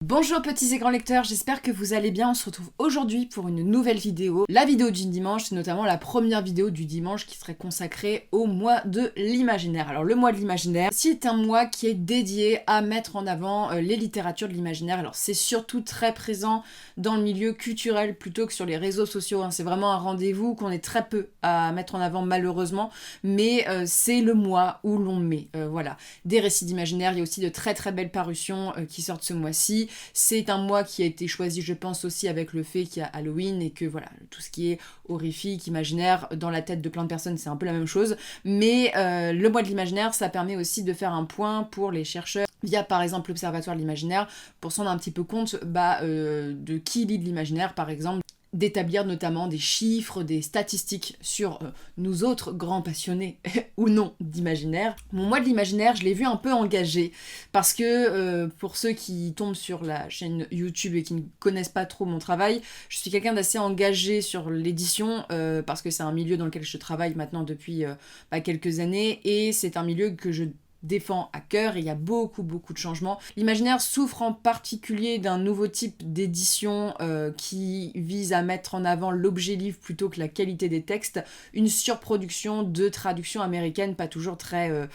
Bonjour petits et grands lecteurs, j'espère que vous allez bien. On se retrouve aujourd'hui pour une nouvelle vidéo. La vidéo du dimanche, c'est notamment la première vidéo du dimanche qui serait consacrée au mois de l'imaginaire. Alors le mois de l'imaginaire, c'est un mois qui est dédié à mettre en avant les littératures de l'imaginaire. Alors c'est surtout très présent dans le milieu culturel plutôt que sur les réseaux sociaux. C'est vraiment un rendez-vous qu'on est très peu à mettre en avant malheureusement, mais c'est le mois où l'on met des récits d'imaginaire. Il y a aussi de très très belles parutions qui sortent ce mois-ci. C'est un mois qui a été choisi, je pense, aussi avec le fait qu'il y a Halloween et que voilà, tout ce qui est horrifique, imaginaire, dans la tête de plein de personnes, c'est un peu la même chose. Mais le mois de l'imaginaire, ça permet aussi de faire un point pour les chercheurs via par exemple l'Observatoire de l'imaginaire pour se rendre un petit peu compte de qui lit de l'imaginaire, par exemple. D'établir notamment des chiffres, des statistiques sur nous autres grands passionnés ou non d'imaginaire. Mon mois de l'imaginaire, je l'ai vu un peu engagé parce que pour ceux qui tombent sur la chaîne YouTube et qui ne connaissent pas trop mon travail, je suis quelqu'un d'assez engagé sur l'édition parce que c'est un milieu dans lequel je travaille maintenant depuis quelques années et c'est un milieu que je défend à cœur et il y a beaucoup de changements. L'imaginaire souffre en particulier d'un nouveau type d'édition qui vise à mettre en avant l'objet livre plutôt que la qualité des textes, une surproduction de traductions américaines pas toujours très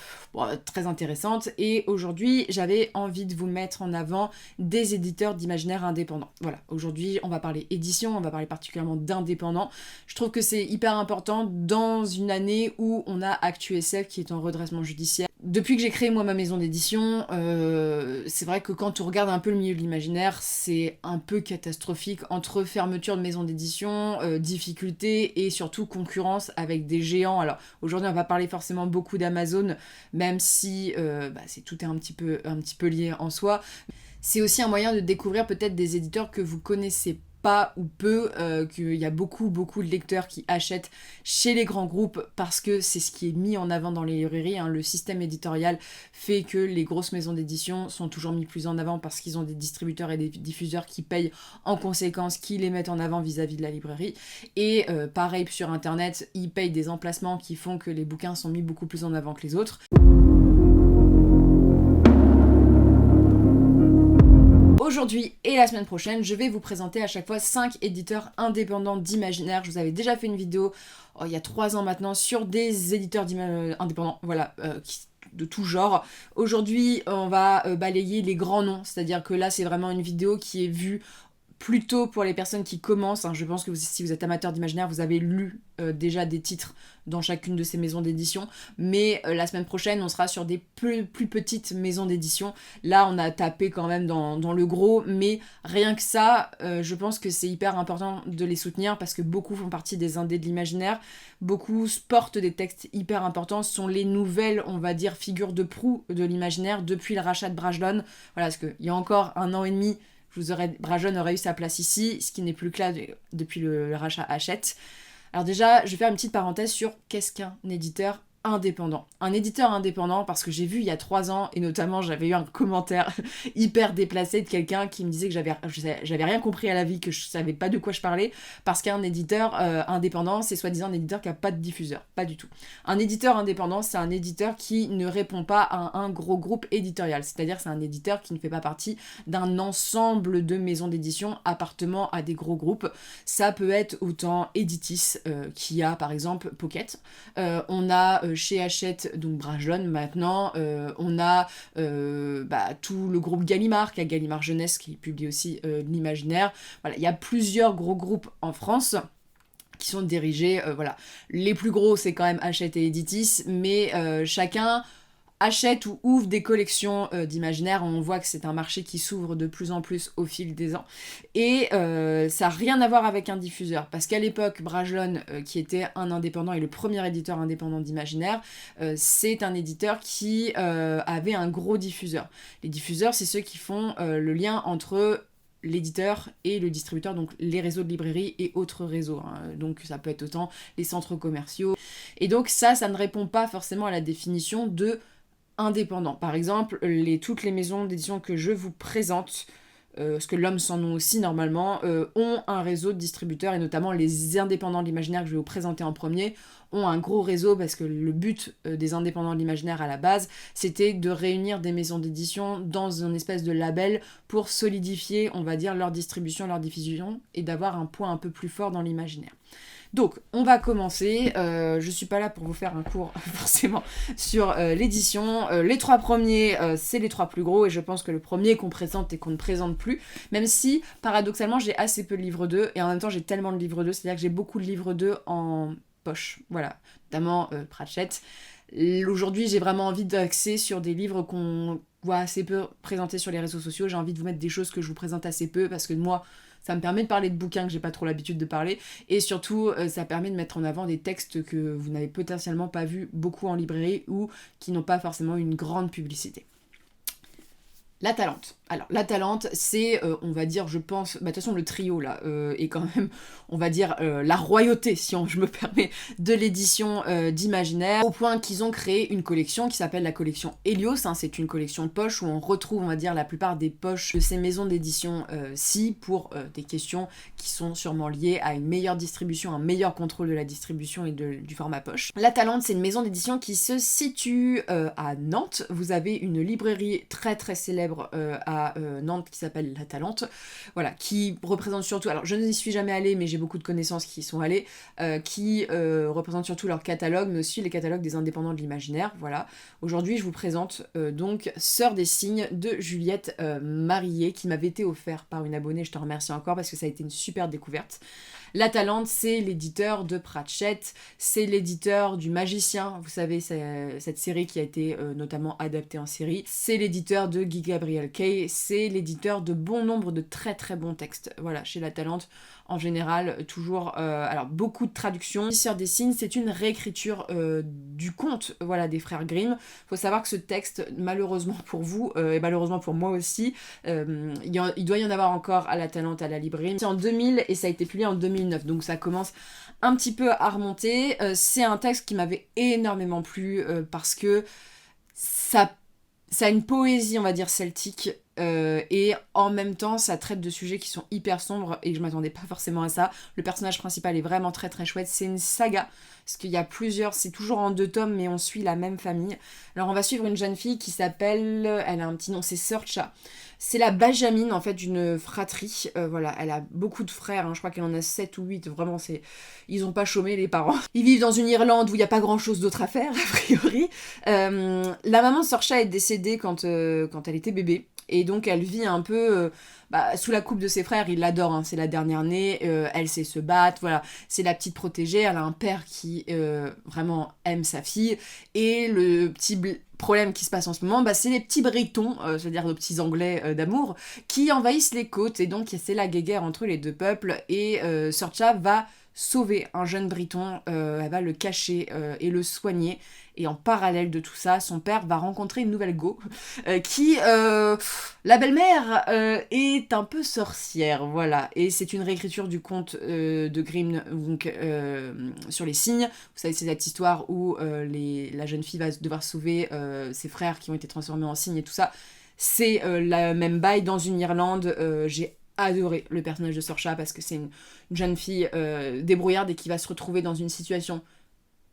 intéressante et aujourd'hui j'avais envie de vous mettre en avant des éditeurs d'imaginaire indépendants. Voilà, aujourd'hui on va parler édition, on va parler particulièrement d'indépendants. Je trouve que c'est hyper important dans une année où on a ActuSF qui est en redressement judiciaire. Depuis que j'ai créé moi ma maison d'édition, c'est vrai que quand on regarde un peu le milieu de l'imaginaire, c'est un peu catastrophique entre fermeture de maison d'édition, difficultés et surtout concurrence avec des géants. Alors aujourd'hui on va parler forcément beaucoup d'Amazon, même si tout est un petit peu lié en soi. C'est aussi un moyen de découvrir peut-être des éditeurs que vous connaissez pas ou peu, qu'il y a beaucoup de lecteurs qui achètent chez les grands groupes parce que c'est ce qui est mis en avant dans les librairies. Le système éditorial fait que les grosses maisons d'édition sont toujours mis plus en avant parce qu'ils ont des distributeurs et des diffuseurs qui payent en conséquence, qui les mettent en avant vis-à-vis de la librairie. Et pareil sur internet, ils payent des emplacements qui font que les bouquins sont mis beaucoup plus en avant que les autres. Aujourd'hui et la semaine prochaine, je vais vous présenter à chaque fois 5 éditeurs indépendants d'imaginaire. Je vous avais déjà fait une vidéo il y a 3 ans maintenant sur des éditeurs indépendants, de tout genre. Aujourd'hui, on va balayer les grands noms, c'est-à-dire que là, c'est vraiment une vidéo qui est vue plutôt pour les personnes qui commencent. Je pense que si vous êtes amateur d'imaginaire, vous avez lu déjà des titres dans chacune de ces maisons d'édition, mais la semaine prochaine on sera sur des plus petites maisons d'édition. Là on a tapé quand même dans le gros, mais rien que ça, je pense que c'est hyper important de les soutenir parce que beaucoup font partie des indés de l'imaginaire, beaucoup portent des textes hyper importants, ce sont les nouvelles, on va dire, figures de proue de l'imaginaire depuis le rachat de Brajlon. Voilà, parce qu'il y a encore 1 an et demi, Brajlon aurait eu sa place ici, ce qui n'est plus le cas depuis le rachat Hachette. Alors déjà, je vais faire une petite parenthèse sur qu'est-ce qu'un éditeur indépendant. Un éditeur indépendant, parce que j'ai vu il y a 3 ans, et notamment j'avais eu un commentaire hyper déplacé de quelqu'un qui me disait que j'avais rien compris à la vie, que je savais pas de quoi je parlais, parce qu'un éditeur indépendant, c'est soi-disant un éditeur qui a pas de diffuseur. Pas du tout. Un éditeur indépendant, c'est un éditeur qui ne répond pas à un gros groupe éditorial, c'est-à-dire c'est un éditeur qui ne fait pas partie d'un ensemble de maisons d'édition appartenant à des gros groupes. Ça peut être autant Editis, qui a par exemple Pocket, on a chez Hachette, donc Brajlon maintenant, on a tout le groupe Gallimard, qui a Gallimard Jeunesse, qui publie aussi de l'imaginaire. Voilà, il y a plusieurs gros groupes en France qui sont dirigés, les plus gros c'est quand même Hachette et Editis, mais chacun achète ou ouvre des collections d'imaginaire. On voit que c'est un marché qui s'ouvre de plus en plus au fil des ans. Et ça n'a rien à voir avec un diffuseur. Parce qu'à l'époque, Brajlon, qui était un indépendant et le premier éditeur indépendant d'imaginaire, c'est un éditeur qui avait un gros diffuseur. Les diffuseurs, c'est ceux qui font le lien entre l'éditeur et le distributeur, donc les réseaux de librairies et autres réseaux. Donc ça peut être autant les centres commerciaux. Et donc ça ne répond pas forcément à la définition de indépendant. Par exemple, toutes les maisons d'édition que je vous présente parce que l'homme sans nom aussi normalement, ont un réseau de distributeurs, et notamment les indépendants de l'imaginaire que je vais vous présenter en premier, ont un gros réseau, parce que le but des indépendants de l'imaginaire à la base, c'était de réunir des maisons d'édition dans une espèce de label pour solidifier, on va dire, leur distribution, leur diffusion, et d'avoir un poids un peu plus fort dans l'imaginaire. Donc, on va commencer. Je suis pas là pour vous faire un cours, forcément, sur l'édition. Les 3 premiers, c'est les 3 plus gros, et je pense que le premier qu'on présente et qu'on ne présente plus, même si, paradoxalement, j'ai assez peu de livres 2, et en même temps, j'ai tellement de livres 2, c'est-à-dire que j'ai beaucoup de livres 2 en poche, voilà, notamment Pratchett. Aujourd'hui, j'ai vraiment envie d'axer sur des livres qu'on voit assez peu présentés sur les réseaux sociaux. J'ai envie de vous mettre des choses que je vous présente assez peu, parce que moi, ça me permet de parler de bouquins que j'ai pas trop l'habitude de parler, et surtout ça permet de mettre en avant des textes que vous n'avez potentiellement pas vus beaucoup en librairie, ou qui n'ont pas forcément une grande publicité. La Talente. Alors, La Talente, c'est, on va dire, je pense, de toute façon, le trio, là, est quand même, on va dire, la royauté, si je me permets, de l'édition d'Imaginaire, au point qu'ils ont créé une collection qui s'appelle la collection Helios, hein, c'est une collection poche où on retrouve, on va dire, la plupart des poches de ces maisons d'édition-ci, pour des questions qui sont sûrement liées à une meilleure distribution, un meilleur contrôle de la distribution et du format poche. La Talente, c'est une maison d'édition qui se situe à Nantes. Vous avez une librairie très très célèbre à Nantes qui s'appelle La Talente, voilà, qui représente surtout, alors je n'y suis jamais allée, mais j'ai beaucoup de connaissances qui y sont allées, qui représentent surtout leur catalogue, mais aussi les catalogues des indépendants de l'imaginaire, voilà. Aujourd'hui, je vous présente donc Sœur des Cygnes de Juliette Marillet, qui m'avait été offert par une abonnée, je te remercie encore, parce que ça a été une super découverte. La Talente, c'est l'éditeur de Pratchett, c'est l'éditeur du Magicien, vous savez, c'est cette série qui a été notamment adaptée en série, c'est l'éditeur de Guy Gabriel Kay, c'est l'éditeur de bon nombre de très très bons textes. Voilà, chez La Talente, en général, toujours, alors beaucoup de traductions. Sœur des Cygnes, c'est une réécriture du conte, voilà, des frères Grimm. Faut savoir que ce texte, malheureusement pour vous, et malheureusement pour moi aussi, il doit y en avoir encore à La Talente, à la librairie. C'est en 2000 et ça a été publié en 2009, donc ça commence un petit peu à remonter. C'est un texte qui m'avait énormément plu parce que ça a une poésie, on va dire, celtique, et en même temps ça traite de sujets qui sont hyper sombres, et je m'attendais pas forcément à ça. Le personnage principal est vraiment très très chouette, c'est une saga, parce qu'il y a plusieurs, c'est toujours en 2 tomes, mais on suit la même famille. Alors on va suivre une jeune fille qui s'appelle, elle a un petit nom, c'est Sorcha. C'est la Benjamin en fait d'une fratrie, voilà, elle a beaucoup de frères, hein, je crois qu'elle en a 7 ou 8, vraiment ils ont pas chômé les parents. Ils vivent dans une Irlande où il n'y a pas grand chose d'autre à faire, a priori. La maman de Sorcha est décédée quand elle était bébé, et donc elle vit un peu sous la coupe de ses frères. Il l'adore, hein, c'est la dernière née, elle sait se battre, voilà, c'est la petite protégée, elle a un père qui vraiment aime sa fille, et le petit problème qui se passe en ce moment, c'est les petits Britons, c'est-à-dire nos petits Anglais d'amour, qui envahissent les côtes, et donc c'est la guéguerre entre les 2 peuples, et Sorcha va sauver un jeune Briton, elle va le cacher et le soigner, et en parallèle de tout ça, son père va rencontrer une nouvelle go, qui, la belle-mère, est un peu sorcière, voilà, et c'est une réécriture du conte de Grimm, donc, sur les cygnes. Vous savez, c'est cette histoire où la jeune fille va devoir sauver ses frères qui ont été transformés en cygnes et tout ça. C'est la même bail dans une Irlande. J'ai adoré le personnage de Sorcha parce que c'est une jeune fille débrouillarde et qui va se retrouver dans une situation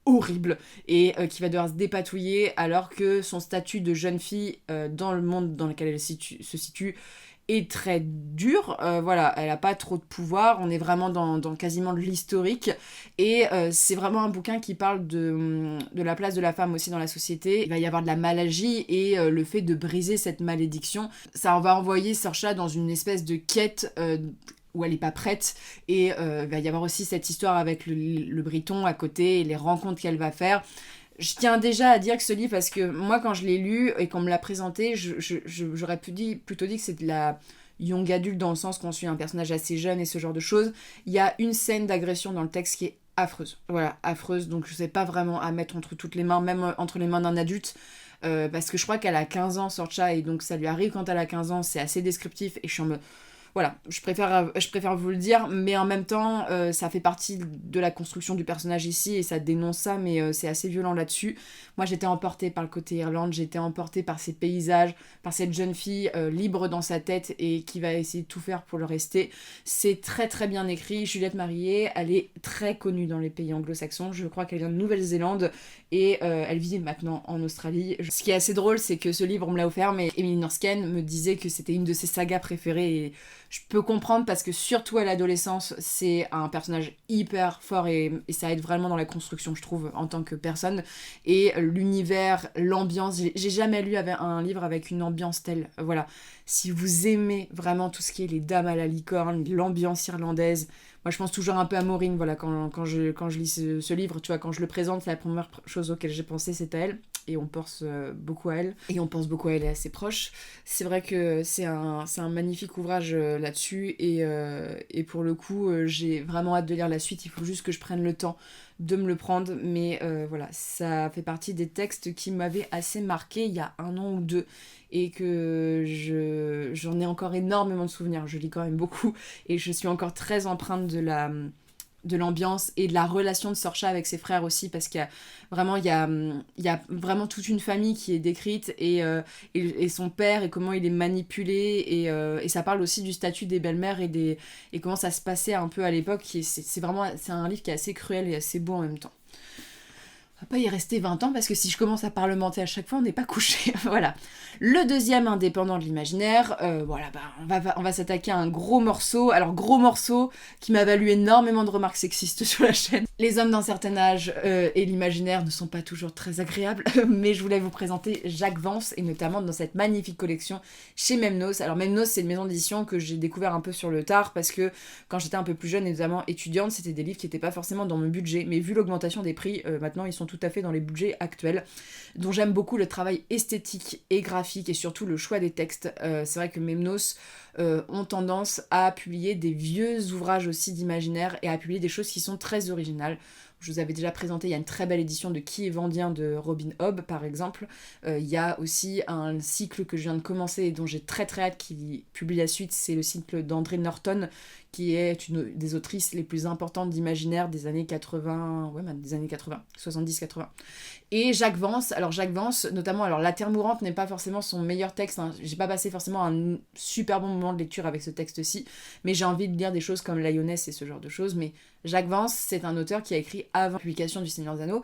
horrible et qui va devoir se dépatouiller alors que son statut de jeune fille dans le monde dans lequel elle se situe est très dur, voilà, elle a pas trop de pouvoir, on est vraiment dans quasiment de l'historique, et c'est vraiment un bouquin qui parle de la place de la femme aussi dans la société. Il va y avoir de la magie et le fait de briser cette malédiction, ça va envoyer Sorcha dans une espèce de quête où elle est pas prête, et il va y avoir aussi cette histoire avec le Briton à côté et les rencontres qu'elle va faire. Je tiens déjà à dire que ce livre, parce que moi quand je l'ai lu et qu'on me l'a présenté, j'aurais plutôt dit que c'est de la young adulte, dans le sens qu'on suit un personnage assez jeune et ce genre de choses. Il y a une scène d'agression dans le texte qui est affreuse, voilà, affreuse, donc je sais pas vraiment à mettre entre toutes les mains, même entre les mains d'un adulte, parce que je crois qu'elle a 15 ans, Sorcha, et donc ça lui arrive quand elle a 15 ans, c'est assez descriptif, et je suis en mode... Voilà, je préfère vous le dire, mais en même temps, ça fait partie de la construction du personnage ici, et ça dénonce ça, mais c'est assez violent là-dessus. Moi, j'étais emportée par le côté Irlande, j'étais emportée par ces paysages, par cette jeune fille libre dans sa tête et qui va essayer de tout faire pour le rester. C'est très très bien écrit. Juliette Marillet, elle est très connue dans les pays anglo-saxons. Je crois qu'elle vient de Nouvelle-Zélande et elle vit maintenant en Australie. Ce qui est assez drôle, c'est que ce livre, on me l'a offert, mais Emily Norsken me disait que c'était une de ses sagas préférées, et je peux comprendre parce que surtout à l'adolescence, c'est un personnage hyper fort et ça aide vraiment dans la construction, je trouve, en tant que personne. Et l'univers, l'ambiance, j'ai jamais lu un livre avec une ambiance telle. Voilà. Si vous aimez vraiment tout ce qui est les dames à la licorne, l'ambiance irlandaise, moi je pense toujours un peu à Maureen, voilà, quand je lis ce livre, tu vois, quand je le présente, c'est la première chose auquel j'ai pensé, c'est à elle. Et on pense beaucoup à elle. Et on pense beaucoup à elle et à ses proches. C'est vrai que c'est un magnifique ouvrage là-dessus. Et pour le coup, j'ai vraiment hâte de lire la suite. Il faut juste que je prenne le temps de me le prendre. Mais voilà, ça fait partie des textes qui m'avaient assez marqué il y a 1 an ou 2. Et que j'en ai encore énormément de souvenirs. Je lis quand même beaucoup. Et je suis encore très empreinte de l'ambiance et de la relation de Sorcha avec ses frères aussi, parce qu'il y a vraiment toute une famille qui est décrite, et son père et comment il est manipulé, et ça parle aussi du statut des belles-mères et comment ça se passait un peu à l'époque. C'est un livre qui est assez cruel et assez beau en même temps. On va pas y rester 20 ans parce que si je commence à parlementer à chaque fois, on n'est pas couché. Voilà. Le deuxième indépendant de l'imaginaire, voilà, on va s'attaquer à un gros morceau. Alors, gros morceau qui m'a valu énormément de remarques sexistes sur la chaîne. Les hommes d'un certain âge et l'imaginaire ne sont pas toujours très agréables, mais je voulais vous présenter Jacques Vance, et notamment dans cette magnifique collection chez Memnos. Alors, Memnos, c'est une maison d'édition que j'ai découvert un peu sur le tard, parce que quand j'étais un peu plus jeune, et notamment étudiante, c'était des livres qui n'étaient pas forcément dans mon budget, mais vu l'augmentation des prix, maintenant ils sont tout à fait dans les budgets actuels, dont j'aime beaucoup le travail esthétique et graphique et surtout le choix des textes. C'est vrai que Memnos ont tendance à publier des vieux ouvrages aussi d'imaginaire et à publier des choses qui sont très originales. Je vous avais déjà présenté, il y a une très belle édition de Qui est Vendien de Robin Hobb, par exemple. Il y a aussi un cycle que je viens de commencer et dont j'ai très très hâte qu'il publie la suite, c'est le cycle d'André Norton, qui est une des autrices les plus importantes d'imaginaire des années 80, des années 80, 70-80. Et Jacques Vance, notamment, alors La Terre Mourante n'est pas forcément son meilleur texte, hein. J'ai pas passé forcément un super bon moment de lecture avec ce texte-ci, mais j'ai envie de lire des choses comme La Lyonnaise et ce genre de choses. Mais Jacques Vance, c'est un auteur qui a écrit avant la publication du Seigneur des Anneaux,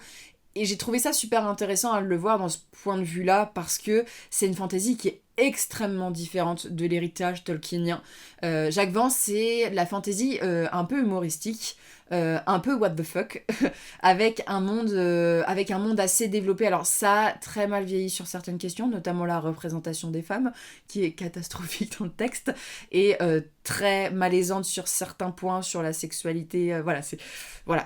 et j'ai trouvé ça super intéressant à le voir dans ce point de vue-là, parce que c'est une fantaisie qui est extrêmement différente de l'héritage tolkienien. Jacques Vance, c'est la fantaisie un peu humoristique, un peu what the fuck, avec un monde assez développé. Alors ça a très mal vieilli sur certaines questions, notamment la représentation des femmes, qui est catastrophique dans le texte, et très malaisante sur certains points, sur la sexualité.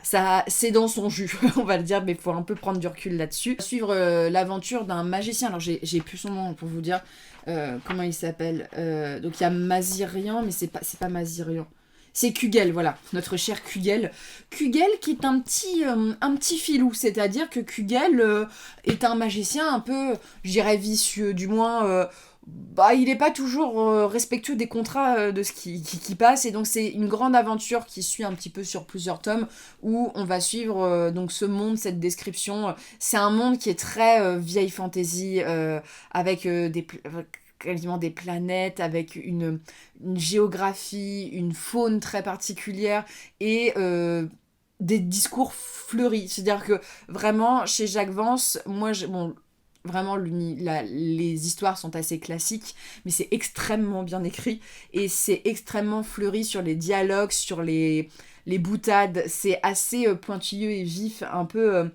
Ça, c'est dans son jus, on va le dire, mais il faut un peu prendre du recul là-dessus. Suivre l'aventure d'un magicien. Alors j'ai plus son nom pour vous dire comment il s'appelle. Donc il y a Mazirian, mais c'est pas Mazirian. C'est Kugel, voilà, notre cher Kugel. Kugel qui est un petit filou, c'est-à-dire que Kugel est un magicien un peu, je dirais, vicieux, du moins... il n'est pas toujours respectueux des contrats de ce qui passe, et donc c'est une grande aventure qui suit un petit peu sur plusieurs tomes, où on va suivre donc ce monde, cette description. C'est un monde qui est très vieille fantasy, avec quasiment des planètes, avec une géographie, une faune très particulière, et des discours fleuris. C'est-à-dire que vraiment, chez Jacques Vance, vraiment, les histoires sont assez classiques, mais c'est extrêmement bien écrit, et c'est extrêmement fleuri sur les dialogues, sur les boutades. C'est assez pointilleux et vif, un peu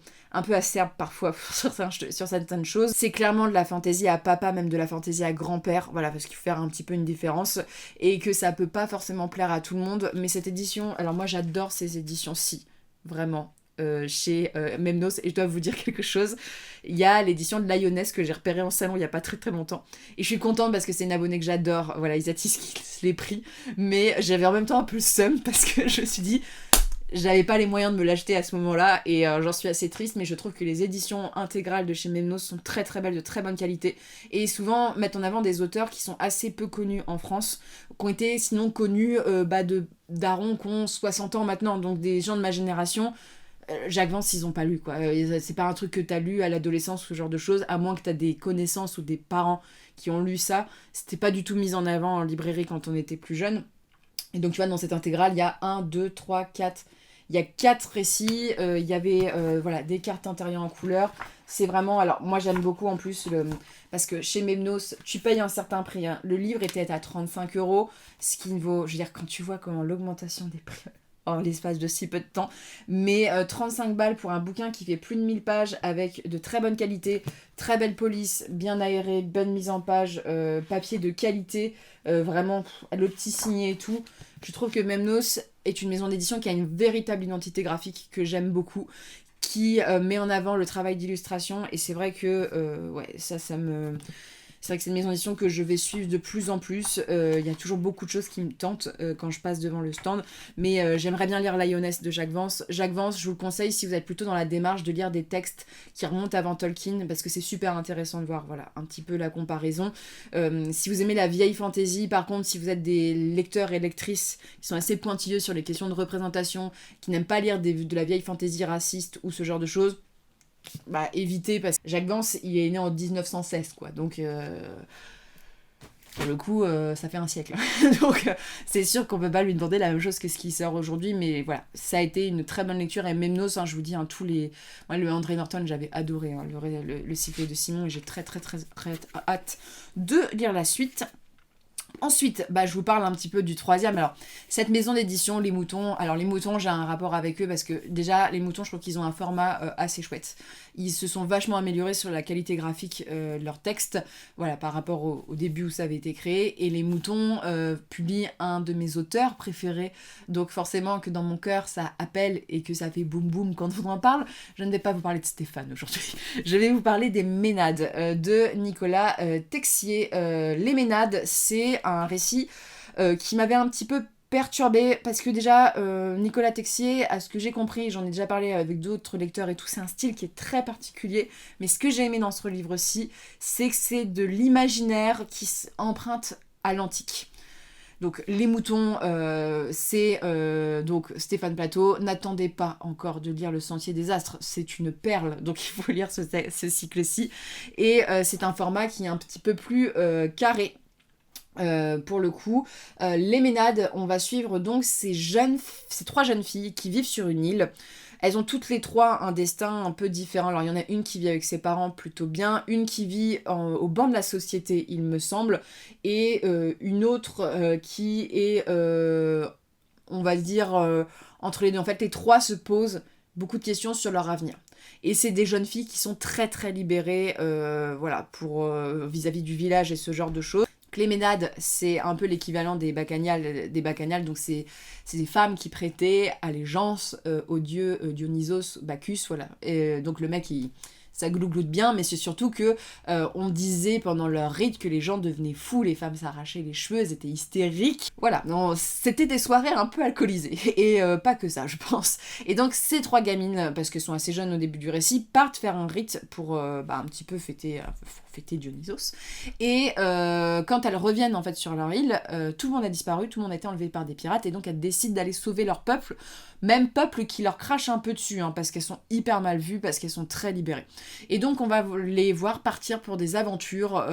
acerbe parfois sur certaines choses. C'est clairement de la fantaisie à papa, même de la fantaisie à grand-père, voilà, parce qu'il faut faire un petit peu une différence, et que ça peut pas forcément plaire à tout le monde. Mais cette édition, alors moi j'adore ces éditions-ci, vraiment. Chez Memnos, et je dois vous dire quelque chose, il y a l'édition de La Lyonnaise que j'ai repérée en salon il y a pas très très longtemps, et je suis contente parce que c'est une abonnée que j'adore, voilà, Isatis qui l'ai pris, mais j'avais en même temps un peu le seum parce que je me suis dit j'avais pas les moyens de me l'acheter à ce moment-là et j'en suis assez triste, mais je trouve que les éditions intégrales de chez Memnos sont très très belles, de très bonne qualité et souvent mettent en avant des auteurs qui sont assez peu connus en France, qui ont été sinon connus de darons qui ont 60 ans maintenant, donc des gens de ma génération. Jacques Vance, ils ont pas lu quoi. C'est pas un truc que t'as lu à l'adolescence, ce genre de choses, à moins que t'as des connaissances ou des parents qui ont lu ça. C'était pas du tout mis en avant en librairie quand on était plus jeune. Et donc tu vois, dans cette intégrale, il y a 1, 2, 3, 4. Il y a 4 récits, il y avait voilà, des cartes intérieures en couleur. C'est vraiment... Alors moi j'aime beaucoup en plus, parce que chez Memnos, tu payes un certain prix. Hein. Le livre était à 35 €, ce qui ne vaut... Je veux dire, quand tu vois comment l'augmentation des prix en l'espace de si peu de temps, mais 35 balles pour un bouquin qui fait plus de 1000 pages avec de très bonne qualité, très belle police, bien aéré, bonne mise en page, papier de qualité, vraiment le petit signé et tout. Je trouve que Memnos est une maison d'édition qui a une véritable identité graphique que j'aime beaucoup, qui met en avant le travail d'illustration, et c'est vrai que ouais, ça me... C'est vrai que c'est une maison d'édition que je vais suivre de plus en plus. Il y a toujours beaucoup de choses qui me tentent quand je passe devant le stand. Mais j'aimerais bien lire Lioness de Jacques Vance. Jacques Vance, je vous le conseille si vous êtes plutôt dans la démarche de lire des textes qui remontent avant Tolkien, parce que c'est super intéressant de voir voilà, un petit peu la comparaison. Si vous aimez la vieille fantasy, par contre, si vous êtes des lecteurs et lectrices qui sont assez pointilleux sur les questions de représentation, qui n'aiment pas lire de la vieille fantasy raciste ou ce genre de choses, bah évitez, parce que Jacques Vance il est né en 1916 quoi, donc pour le coup ça fait un siècle donc c'est sûr qu'on peut pas lui demander la même chose que ce qui sort aujourd'hui, mais voilà, ça a été une très bonne lecture. Et Memnos, hein, je vous dis, hein, tous les... Moi le André Norton j'avais adoré, hein, le cycle de Simon, et j'ai très très très très hâte de lire la suite. Ensuite, bah, je vous parle un petit peu du troisième. Alors, cette maison d'édition, Les Moutons. Alors, Les Moutons, j'ai un rapport avec eux parce que déjà, Les Moutons, je trouve qu'ils ont un format assez chouette. Ils se sont vachement améliorés sur la qualité graphique de leurs textes, voilà, par rapport au début où ça avait été créé. Et Les Moutons publient un de mes auteurs préférés. Donc, forcément, que dans mon cœur, ça appelle et que ça fait boum boum quand on en parle. Je ne vais pas vous parler de Stéphane aujourd'hui. Je vais vous parler des Ménades de Nicolas Texier. Les Ménades, c'est un récit qui m'avait un petit peu perturbée, parce que déjà Nicolas Texier, à ce que j'ai compris, j'en ai déjà parlé avec d'autres lecteurs et tout, c'est un style qui est très particulier, mais ce que j'ai aimé dans ce livre-ci, c'est que c'est de l'imaginaire qui emprunte à l'antique. Donc Les Moutons, c'est donc Stéphane Plateau. N'attendez pas encore de lire Le Sentier des Astres, c'est une perle, donc il faut lire ce cycle-ci. Et c'est un format qui est un petit peu plus carré. Pour le coup, les Ménades, on va suivre donc ces 3 jeunes filles qui vivent sur une île. Elles ont toutes les 3 un destin un peu différent. Alors il y en a une qui vit avec ses parents plutôt bien, une qui vit au banc de la société, il me semble, et une autre qui est, on va dire, entre les deux. En fait, les 3 se posent beaucoup de questions sur leur avenir. Et c'est des jeunes filles qui sont très très libérées, voilà, pour vis-à-vis du village et ce genre de choses. Les Ménades, c'est un peu l'équivalent des bacchanales, donc c'est des femmes qui prêtaient allégeance au dieu Dionysos, Bacchus, voilà. Et donc le mec, ça glougloute bien, mais c'est surtout que on disait pendant leur rite que les gens devenaient fous, les femmes s'arrachaient les cheveux, elles étaient hystériques. Voilà, c'était des soirées un peu alcoolisées, et pas que ça, je pense. Et donc ces 3 gamines, parce qu'elles sont assez jeunes au début du récit, partent faire un rite pour un petit peu fêter Dionysos. Et quand elles reviennent en fait sur leur île, tout le monde a disparu, tout le monde a été enlevé par des pirates, et donc elles décident d'aller sauver leur peuple, même peuple qui leur crache un peu dessus, hein, parce qu'elles sont hyper mal vues, parce qu'elles sont très libérées. Et donc on va les voir partir pour des aventures.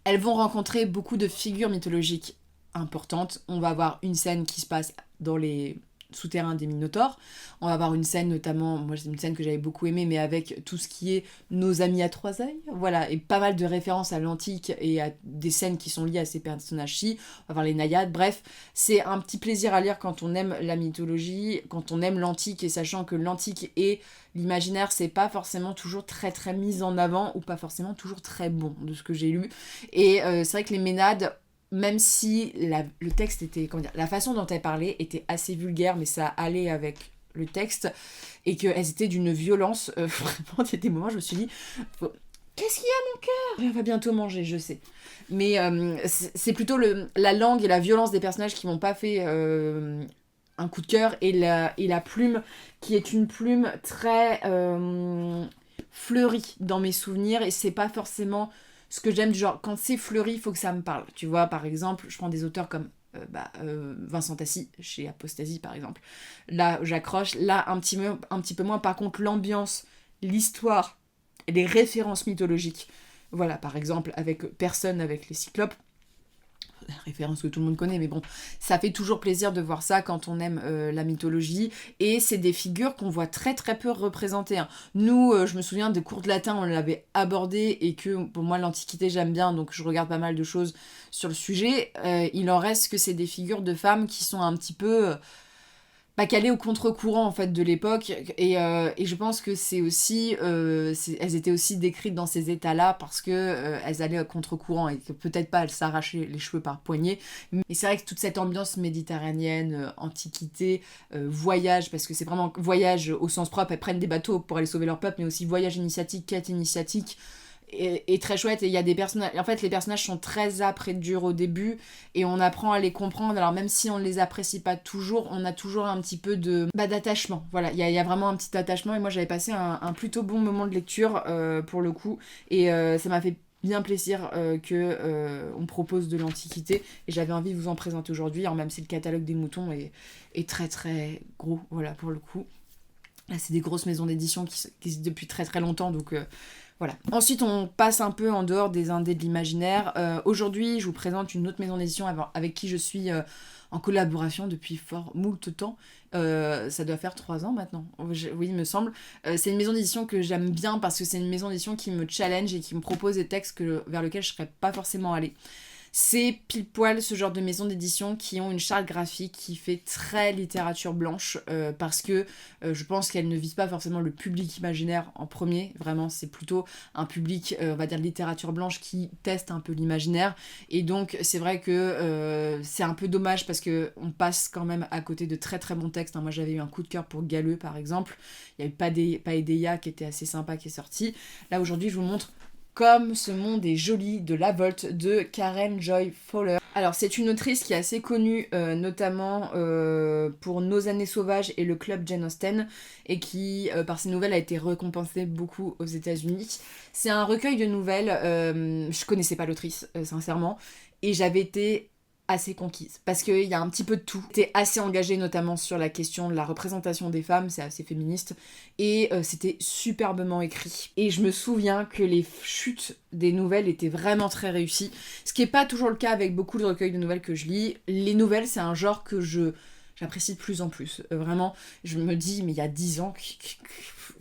Elles vont rencontrer beaucoup de figures mythologiques importantes. On va avoir une scène qui se passe dans les souterrains des Minotaures. On va avoir une scène notamment, moi c'est une scène que j'avais beaucoup aimée, mais avec tout ce qui est nos amis à 3 œils, voilà, et pas mal de références à l'antique et à des scènes qui sont liées à ces personnages-ci. On va voir les naïades, bref, c'est un petit plaisir à lire quand on aime la mythologie, quand on aime l'antique, et sachant que l'antique et l'imaginaire, c'est pas forcément toujours très très mis en avant, ou pas forcément toujours très bon, de ce que j'ai lu. Et c'est vrai que les Ménades, même si le texte était, comment dire, la façon dont elles parlaient était assez vulgaire, mais ça allait avec le texte, et qu'elles étaient d'une violence, vraiment, il y a des moments où je me suis dit, qu'est-ce qu'il y a mon cœur ? On va bientôt manger, je sais. Mais c'est plutôt la langue et la violence des personnages qui m'ont pas fait un coup de cœur, et la plume qui est une plume très fleurie dans mes souvenirs, et c'est pas forcément ce que j'aime, du genre quand c'est fleuri, il faut que ça me parle. Tu vois, par exemple, je prends des auteurs comme Vincent Tassi, chez Apostasie par exemple. Là, j'accroche, là, un petit peu moins. Par contre, l'ambiance, l'histoire, les références mythologiques, voilà, par exemple, avec Personne, avec les Cyclopes, référence que tout le monde connaît, mais bon, ça fait toujours plaisir de voir ça quand on aime la mythologie, et c'est des figures qu'on voit très très peu représentées, hein. Nous, je me souviens des cours de latin, on l'avait abordé, et que pour moi l'Antiquité j'aime bien, donc je regarde pas mal de choses sur le sujet. Il en reste que c'est des figures de femmes qui sont un petit peu pas calées au contre-courant en fait de l'époque, et je pense que c'est aussi elles étaient aussi décrites dans ces états-là parce que elles allaient au contre-courant, et que peut-être pas elles s'arrachaient les cheveux par poignée, mais c'est vrai que toute cette ambiance méditerranéenne, antiquité, voyage, parce que c'est vraiment voyage au sens propre, elles prennent des bateaux pour aller sauver leur peuple, mais aussi voyage initiatique, quête initiatique, et très chouette. Et il y a des personnages, en fait les personnages sont très âpres et durs au début, et on apprend à les comprendre, alors même si on ne les apprécie pas toujours, on a toujours un petit peu d'attachement, voilà, il y a vraiment un petit attachement, et moi j'avais passé un plutôt bon moment de lecture pour le coup, et ça m'a fait bien plaisir que on propose de l'Antiquité, et j'avais envie de vous en présenter aujourd'hui, alors même si le catalogue des moutons est très très gros, voilà, pour le coup. Là, c'est des grosses maisons d'édition qui existent depuis très très longtemps, donc voilà. Ensuite, on passe un peu en dehors des indés de l'imaginaire. Aujourd'hui, je vous présente une autre maison d'édition avec qui je suis en collaboration depuis fort moult temps. Ça doit faire 3 ans maintenant, oui, il me semble. C'est une maison d'édition que j'aime bien parce que c'est une maison d'édition qui me challenge et qui me propose des textes vers lesquels je ne serais pas forcément allée. C'est pile poil ce genre de maison d'édition qui ont une charte graphique qui fait très littérature blanche, parce que je pense qu'elle ne vise pas forcément le public imaginaire en premier, vraiment c'est plutôt un public, on va dire littérature blanche, qui teste un peu l'imaginaire, et donc c'est vrai que c'est un peu dommage parce que on passe quand même à côté de très très bons textes, hein. Moi j'avais eu un coup de cœur pour Galeux par exemple, il y a eu Paideia qui était assez sympa qui est sorti. Là aujourd'hui je vous montre Comme ce monde est joli de La Volte de Karen Joy Fowler. Alors c'est une autrice qui est assez connue, notamment pour Nos années sauvages et le club Jane Austen, et qui par ses nouvelles a été récompensée beaucoup aux États-Unis. C'est un recueil de nouvelles, je connaissais pas l'autrice sincèrement, et j'avais été assez conquise, parce qu'il y a un petit peu de tout. C'était assez engagé notamment sur la question de la représentation des femmes, c'est assez féministe, et c'était superbement écrit. Et je me souviens que les chutes des nouvelles étaient vraiment très réussies, ce qui n'est pas toujours le cas avec beaucoup de recueils de nouvelles que je lis. Les nouvelles, c'est un genre que j'apprécie de plus en plus. Vraiment, je me dis, mais il y a 10 ans,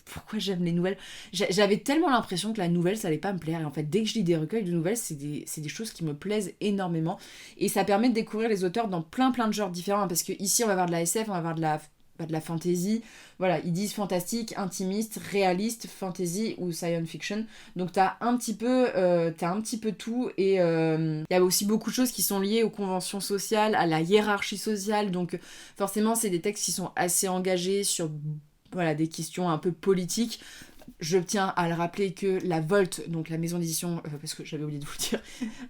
pourquoi j'aime les nouvelles ? J'avais tellement l'impression que la nouvelle, ça allait pas me plaire. Et en fait, dès que je lis des recueils de nouvelles, c'est des choses qui me plaisent énormément. Et ça permet de découvrir les auteurs dans plein de genres différents. Parce que ici, on va avoir de la SF, on va avoir de la fantasy. Voilà, ils disent fantastique, intimiste, réaliste, fantasy ou science fiction. Donc t'as un petit peu tout, et il y a aussi beaucoup de choses qui sont liées aux conventions sociales, à la hiérarchie sociale. Donc forcément, c'est des textes qui sont assez engagés sur des questions un peu politiques. Je tiens à le rappeler que La Volte, donc la maison d'édition, parce que j'avais oublié de vous le dire,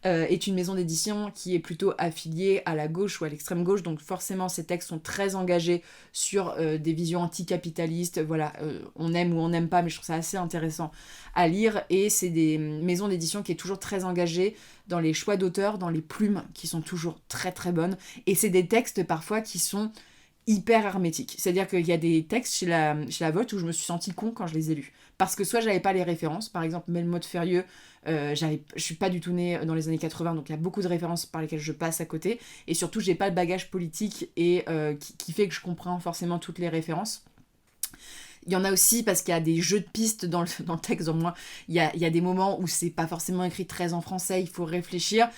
est une maison d'édition qui est plutôt affiliée à la gauche ou à l'extrême gauche, donc forcément ces textes sont très engagés sur des visions anticapitalistes, voilà, on aime ou on n'aime pas, mais je trouve ça assez intéressant à lire, et c'est des maisons d'édition qui est toujours très engagée dans les choix d'auteurs, dans les plumes qui sont toujours très très bonnes, et c'est des textes parfois qui sont hyper hermétique. C'est-à-dire qu'il y a des textes chez la Volte où je me suis sentie con quand je les ai lus. Parce que soit j'avais pas les références, par exemple Melmoth Férieux, je suis pas du tout née dans les années 80, donc il y a beaucoup de références par lesquelles je passe à côté, et surtout j'ai pas le bagage politique et qui fait que je comprends forcément toutes les références. Il y en a aussi parce qu'il y a des jeux de pistes dans le texte, donc moi, il y a des moments où c'est pas forcément écrit très en français, il faut réfléchir.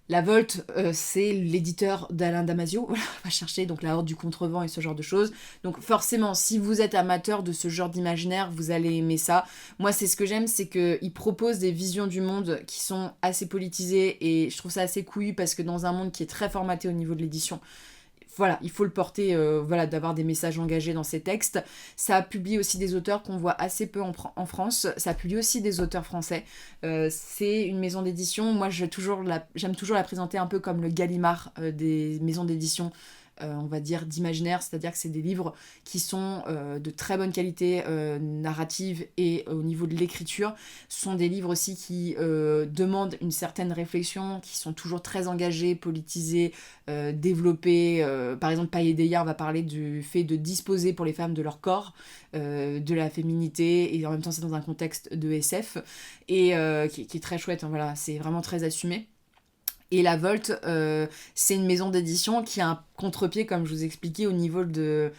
La Volte, c'est l'éditeur d'Alain Damasio, voilà, on va chercher donc la Horde du Contrevent et ce genre de choses. Donc forcément, si vous êtes amateur de ce genre d'imaginaire, vous allez aimer ça. Moi, c'est ce que j'aime, c'est qu'il propose des visions du monde qui sont assez politisées, et je trouve ça assez couillu parce que dans un monde qui est très formaté au niveau de l'édition, voilà, il faut le porter, d'avoir des messages engagés dans ses textes. Ça publie aussi des auteurs qu'on voit assez peu en France. Ça publie aussi des auteurs français. C'est une maison d'édition. Moi, j'aime toujours la présenter un peu comme le Gallimard des maisons d'édition on va dire, d'imaginaire, c'est-à-dire que c'est des livres qui sont de très bonne qualité narrative et au niveau de l'écriture. Ce sont des livres aussi qui demandent une certaine réflexion, qui sont toujours très engagés, politisés, développés. Par exemple, Païdeia, on va parler du fait de disposer pour les femmes de leur corps, de la féminité, et en même temps c'est dans un contexte de SF, et qui est très chouette, hein, voilà, c'est vraiment très assumé. Et La Volte, c'est une maison d'édition qui a un contre-pied, comme je vous expliquais, au niveau du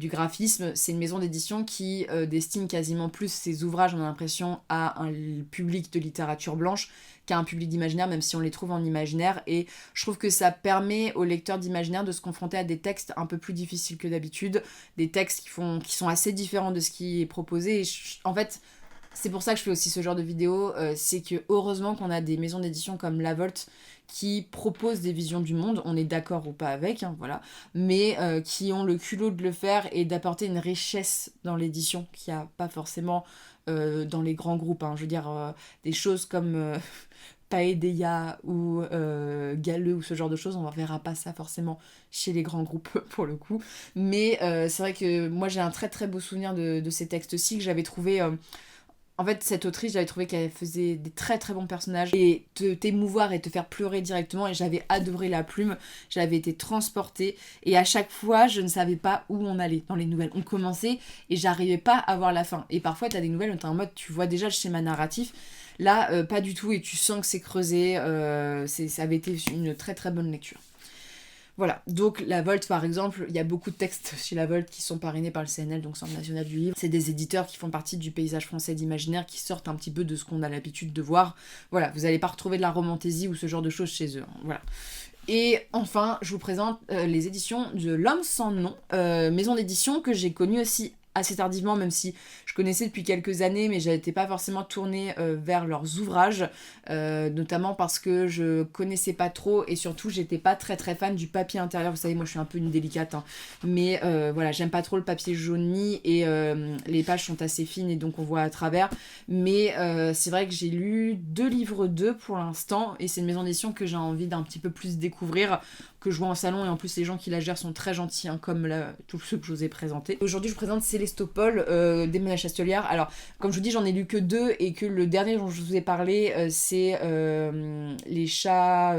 graphisme. C'est une maison d'édition qui destine quasiment plus ses ouvrages, on a l'impression, à un public de littérature blanche qu'à un public d'imaginaire, même si on les trouve en imaginaire. Et je trouve que ça permet aux lecteurs d'imaginaire de se confronter à des textes un peu plus difficiles que d'habitude, des textes qui sont assez différents de ce qui est proposé. Et en fait, c'est pour ça que je fais aussi ce genre de vidéo, c'est que heureusement qu'on a des maisons d'édition comme La Volte qui proposent des visions du monde, on est d'accord ou pas avec, hein, voilà, mais qui ont le culot de le faire et d'apporter une richesse dans l'édition qu'il n'y a pas forcément dans les grands groupes, hein. Je veux dire, des choses comme Païdeia ou Galeux ou ce genre de choses, on ne verra pas ça forcément chez les grands groupes pour le coup, mais c'est vrai que moi j'ai un très très beau souvenir de ces textes-ci que j'avais trouvé... En fait, cette autrice, j'avais trouvé qu'elle faisait des très très bons personnages et t'émouvoir et te faire pleurer directement, et j'avais adoré la plume, j'avais été transportée, et à chaque fois, je ne savais pas où on allait dans les nouvelles. On commençait et j'arrivais pas à voir la fin. Et parfois, t'as des nouvelles où t'es en mode, tu vois déjà le schéma narratif. Là, pas du tout, et tu sens que c'est creusé. Ça avait été une très très bonne lecture. Voilà, donc La Volte par exemple, il y a beaucoup de textes chez La Volte qui sont parrainés par le CNL, donc Centre National du Livre. C'est des éditeurs qui font partie du paysage français d'imaginaire, qui sortent un petit peu de ce qu'on a l'habitude de voir. Voilà, vous n'allez pas retrouver de la romantaisie ou ce genre de choses chez eux, hein, voilà. Et enfin, je vous présente les éditions de L'Homme sans nom, maison d'édition que j'ai connue aussi assez tardivement, même si je connaissais depuis quelques années, mais j'étais pas forcément tournée vers leurs ouvrages, notamment parce que je connaissais pas trop, et surtout j'étais pas très très fan du papier intérieur. Vous savez, moi je suis un peu une délicate, hein, mais voilà, j'aime pas trop le papier jauni, et les pages sont assez fines et donc on voit à travers, mais c'est vrai que j'ai lu 2 livres d'eux pour l'instant, et c'est une maison d'édition que j'ai envie d'un petit peu plus découvrir, que je vois en salon, et en plus les gens qui la gèrent sont très gentils, hein, comme tous ceux que je vous ai présentés. Aujourd'hui je vous présente Célestopol d'Emmanuelle Chastelière. Alors comme je vous dis, j'en ai lu que 2, et que le dernier dont je vous ai parlé c'est les chats,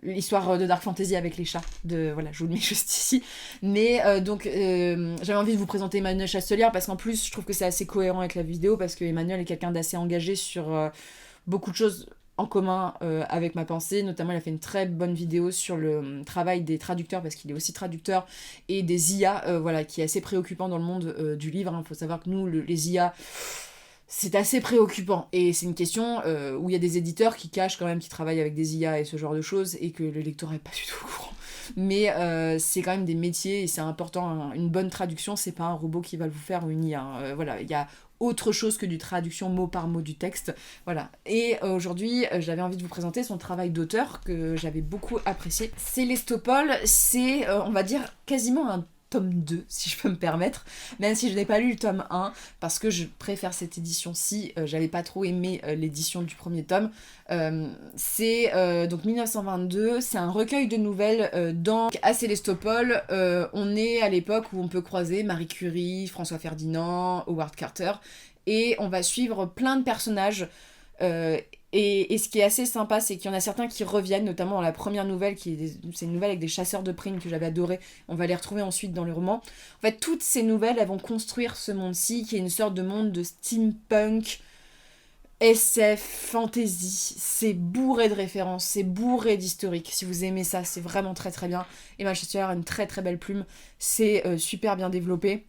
l'histoire de Dark Fantasy avec les chats, voilà, je vous le mets juste ici. Mais j'avais envie de vous présenter Emmanuelle Chastelière parce qu'en plus je trouve que c'est assez cohérent avec la vidéo, parce que Emmanuelle est quelqu'un d'assez engagé sur beaucoup de choses en commun avec ma pensée. Notamment, il a fait une très bonne vidéo sur le travail des traducteurs, parce qu'il est aussi traducteur, et des IA, voilà, qui est assez préoccupant dans le monde du livre, hein. Faut savoir que nous, les IA, c'est assez préoccupant, et c'est une question où il y a des éditeurs qui cachent quand même qu'ils travaillent avec des IA et ce genre de choses, et que le lecteur n'est pas du tout au courant. Mais c'est quand même des métiers, et c'est important, hein. Une bonne traduction, c'est pas un robot qui va le vous faire, ou une IA, hein. Voilà, il y a autre chose que du traduction mot par mot du texte, voilà. Et aujourd'hui, j'avais envie de vous présenter son travail d'auteur que j'avais beaucoup apprécié. Célestopol, c'est, on va dire, quasiment un tome 2, si je peux me permettre, même si je n'ai pas lu le tome 1, parce que je préfère cette édition-ci, j'avais pas trop aimé l'édition du premier tome. C'est donc 1922, c'est un recueil de nouvelles à Célestopol. On est à l'époque où on peut croiser Marie Curie, François Ferdinand, Howard Carter, et on va suivre plein de personnages. Et ce qui est assez sympa, c'est qu'il y en a certains qui reviennent, notamment dans la première nouvelle, c'est une nouvelle avec des chasseurs de primes que j'avais adoré. On va les retrouver ensuite dans le roman. En fait, toutes ces nouvelles, elles vont construire ce monde-ci, qui est une sorte de monde de steampunk, SF, fantasy. C'est bourré de références, c'est bourré d'historique. Si vous aimez ça, c'est vraiment très très bien. Emma Chastelier a une très très belle plume, c'est super bien développé.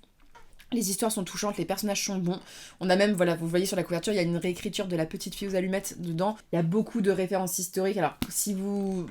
Les histoires sont touchantes, les personnages sont bons. On a même, voilà, vous voyez sur la couverture, il y a une réécriture de La Petite Fille aux Allumettes dedans. Il y a beaucoup de références historiques. Alors, si vous...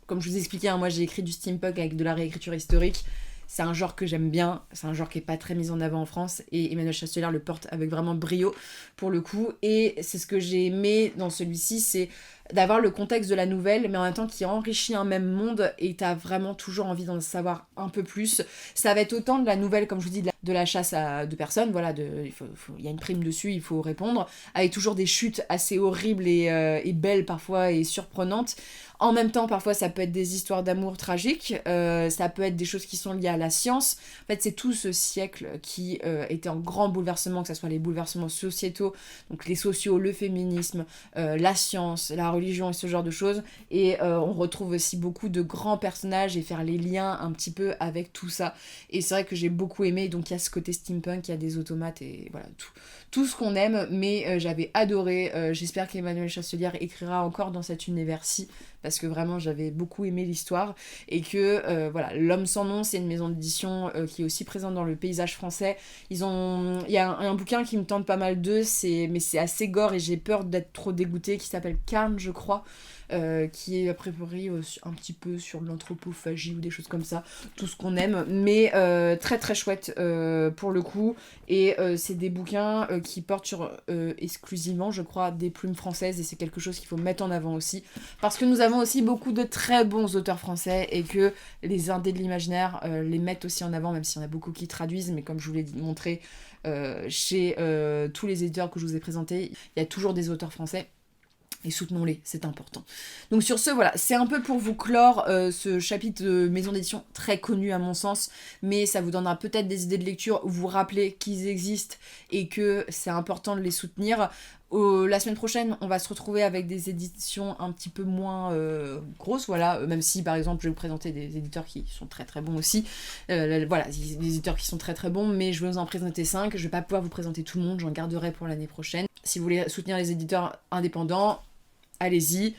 Comme je vous expliquais, hein, moi j'ai écrit du steampunk avec de la réécriture historique. C'est un genre que j'aime bien, c'est un genre qui est pas très mis en avant en France, et Emmanuelle Chastelier le porte avec vraiment brio pour le coup. Et c'est ce que j'ai aimé dans celui-ci, c'est d'avoir le contexte de la nouvelle, mais en même temps qui enrichit un même monde et t'as vraiment toujours envie d'en savoir un peu plus. Ça va être autant de la nouvelle, comme je vous dis, de la chasse de personnes, voilà, il y a une prime dessus, il faut répondre, avec toujours des chutes assez horribles et belles parfois et surprenantes. En même temps, parfois, ça peut être des histoires d'amour tragiques, ça peut être des choses qui sont liées à la science. En fait, c'est tout ce siècle qui était en grand bouleversement, que ce soit les bouleversements sociétaux, donc les sociaux, le féminisme, la science, la religion et ce genre de choses. Et on retrouve aussi beaucoup de grands personnages et faire les liens un petit peu avec tout ça. Et c'est vrai que j'ai beaucoup aimé, donc il y a ce côté steampunk, il y a des automates et voilà, tout ce qu'on aime, mais j'avais adoré. J'espère qu'Emmanuel Chastelière écrira encore dans cet univers-ci, parce que vraiment j'avais beaucoup aimé l'histoire, et que voilà, L'Homme sans nom, c'est une maison d'édition qui est aussi présente dans le paysage français. Il y a un bouquin qui me tente pas mal d'eux, mais c'est assez gore et j'ai peur d'être trop dégoûtée, qui s'appelle Carne, je crois. Qui est a priori un petit peu sur l'anthropophagie ou des choses comme ça, tout ce qu'on aime, mais très très chouette pour le coup, et c'est des bouquins qui portent sur exclusivement, je crois, des plumes françaises, et c'est quelque chose qu'il faut mettre en avant aussi, parce que nous avons aussi beaucoup de très bons auteurs français, et que les indés de l'imaginaire les mettent aussi en avant, même s'il y en a beaucoup qui traduisent, mais comme je vous l'ai montré chez tous les éditeurs que je vous ai présentés, il y a toujours des auteurs français. Et soutenons-les, c'est important. Donc sur ce, voilà, c'est un peu pour vous clore ce chapitre de maison d'édition très connu à mon sens, mais ça vous donnera peut-être des idées de lecture, vous rappeler qu'ils existent et que c'est important de les soutenir. La semaine prochaine, on va se retrouver avec des éditions un petit peu moins grosses, voilà, même si par exemple je vais vous présenter des éditeurs qui sont très très bons aussi, voilà, des éditeurs qui sont très très bons, mais je vais vous en présenter 5, je vais pas pouvoir vous présenter tout le monde, j'en garderai pour l'année prochaine. Si vous voulez soutenir les éditeurs indépendants, allez-y,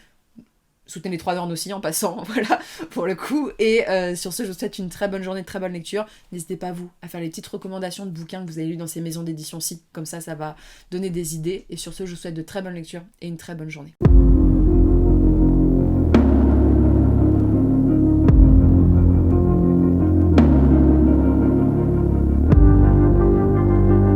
soutenez les 3 Dornes aussi en passant, voilà, pour le coup. Et sur ce, je vous souhaite une très bonne journée, très bonne lecture. N'hésitez pas, vous, à faire les petites recommandations de bouquins que vous avez lus dans ces maisons d'édition-ci, comme ça va donner des idées. Et sur ce, je vous souhaite de très bonnes lectures et une très bonne journée.